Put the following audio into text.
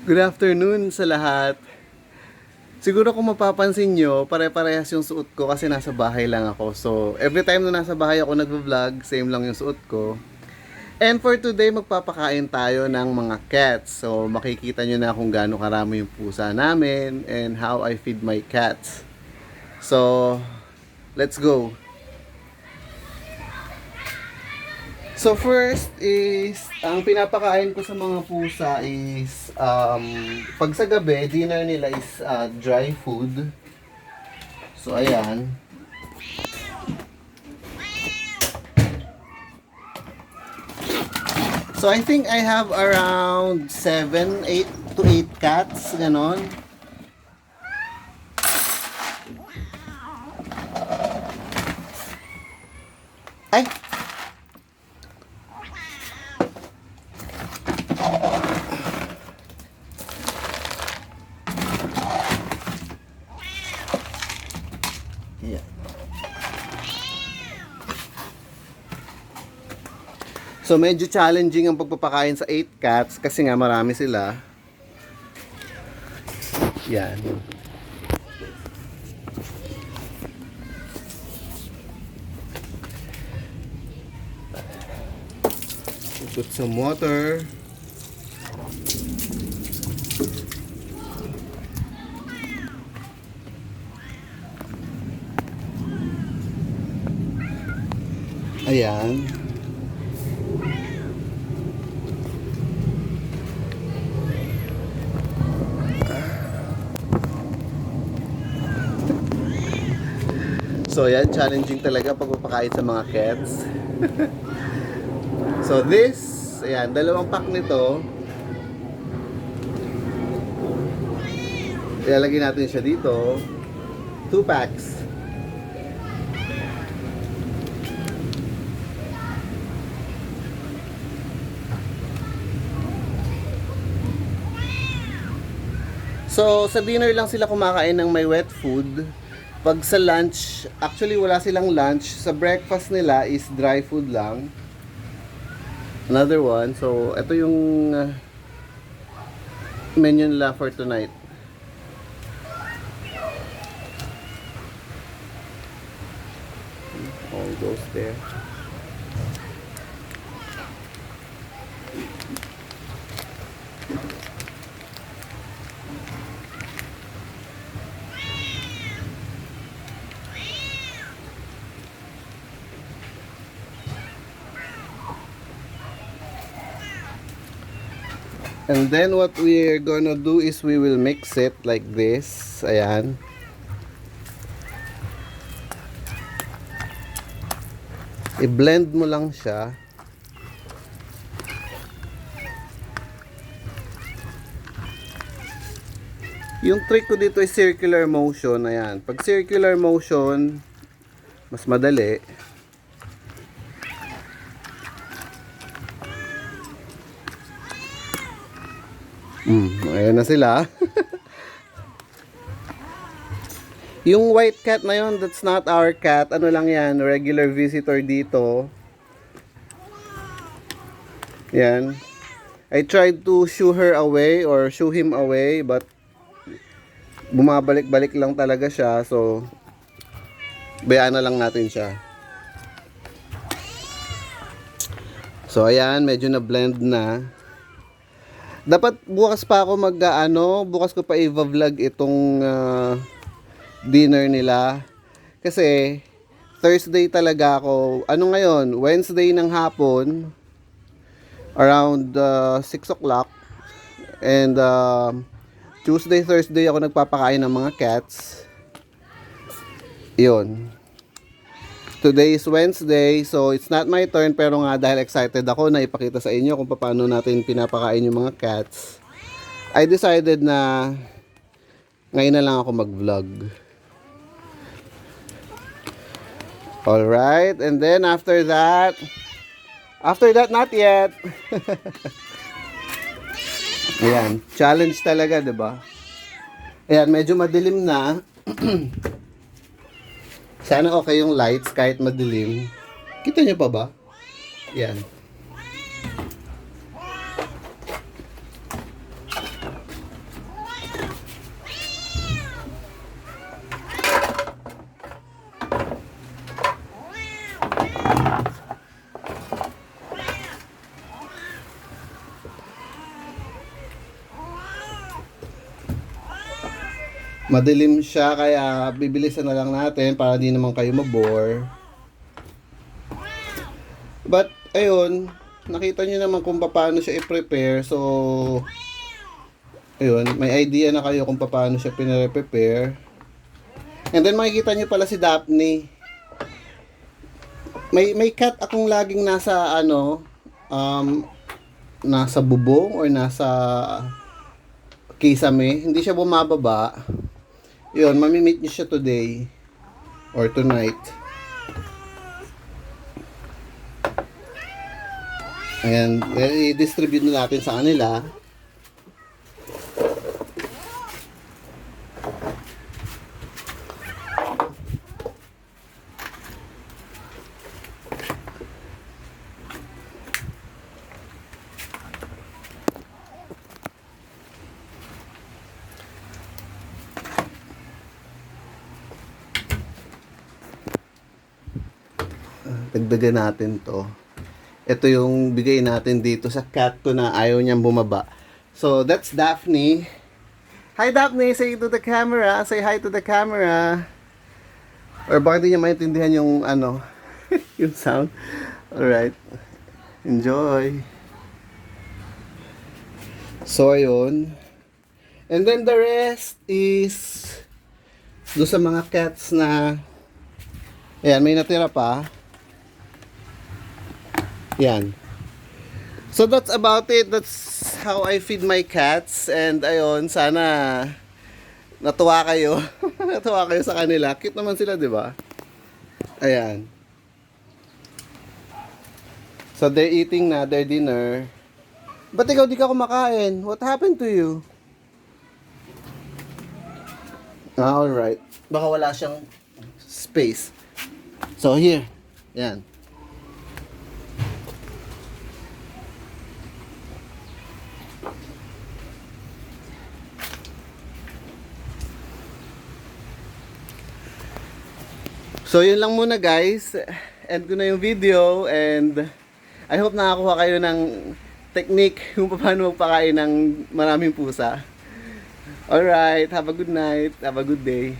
Good afternoon sa lahat. Siguro kung mapapansin nyo, pare-parehas yung suot ko kasi nasa bahay lang ako. So, every time na nasa bahay ako nagvo-vlog, same lang yung suot ko. And for today, magpapakain tayo ng mga cats. So, makikita nyo na kung gaano karami yung pusa namin and how I feed my cats. So, let's go. So first is, ang pinapakain ko sa mga pusa is, pag sa gabi, dinner nila is dry food. So ayan. So I think I have around 8 to 8 cats, ganon. Ay! Yeah. So medyo challenging ang pagpapakain sa 8 cats kasi nga marami sila. Yan. Put some water. Ayan. So yan, challenging talaga pagpapakain sa mga cats. So this, ayan, dalawang pack nito. Ilalagay natin siya dito. 2 packs. So, sa dinner lang sila kumakain ng may wet food. Pag sa lunch, actually wala silang lunch. Sa breakfast nila is dry food lang. Another one. So, ito yung menu nila for tonight. All goes there. And then what we're gonna do is we will mix it like this. Ayan. I-blend mo lang siya. Yung trick ko dito is circular motion. Ayan. Pag circular motion, mas madali. Ayan na sila. Yung white cat na yun, that's not our cat. Ano lang yan, regular visitor dito. Yan. I tried to shoo her away or shoo him away, but bumabalik-balik lang talaga siya. So, bayaan na lang natin siya. So, ayan, medyo na blend na. Dapat bukas pa ako bukas ko pa i-vlog itong dinner nila. Kasi Thursday talaga ako. Ano ngayon? Wednesday ng hapon around 6 o'clock. And Tuesday, Thursday ako nagpapakain ng mga cats. Yun. Today is Wednesday, so it's not my turn, pero nga dahil excited ako na ipakita sa inyo kung paano natin pinapakain yung mga cats, I decided na ngayon na lang ako mag-vlog. Alright, and then after that, not yet. Ayan, challenge talaga, diba? Ayan, medyo madilim na. Sana okay yung lights kahit madilim. Kita nyo pa ba? Yan. Madilim siya kaya bibilisan na lang natin para di naman kayo mabore. But ayun, nakita niyo naman kung paano siya i-prepare. So ayun, may idea na kayo kung paano siya pinare-prepare. And then makikita niyo pala si Daphne. May cat akong laging nasa nasa bubong or nasa kisame. Hindi siya bumababa. Yun, mamimit niyo siya today or tonight. Ayan, i-distribute na natin sa kanila. Dagdagan natin to. Ito yung bigay natin dito sa cat ko na ayaw niyang bumaba. So, that's Daphne. Hi Daphne, say to the camera. Say hi to the camera. Or bakit di niya maintindihan yung yung sound. Alright. Enjoy. So, ayun. And then the rest is doon sa mga cats na ayan, may natira pa. Yan. So that's about it. That's how I feed my cats. And ayun, sana natuwa kayo. Natuwa kayo sa kanila. Cute naman sila, di ba? Ayan. So they're eating na their dinner. Ba't ikaw di ka kumakain? What happened to you? Alright. Baka wala siyang space. So here. Yan. So yun lang muna guys. End ko na yung video and I hope nakakuha kayo ng technique kung paano magpakain ng maraming pusa. Alright, have a good night, have a good day.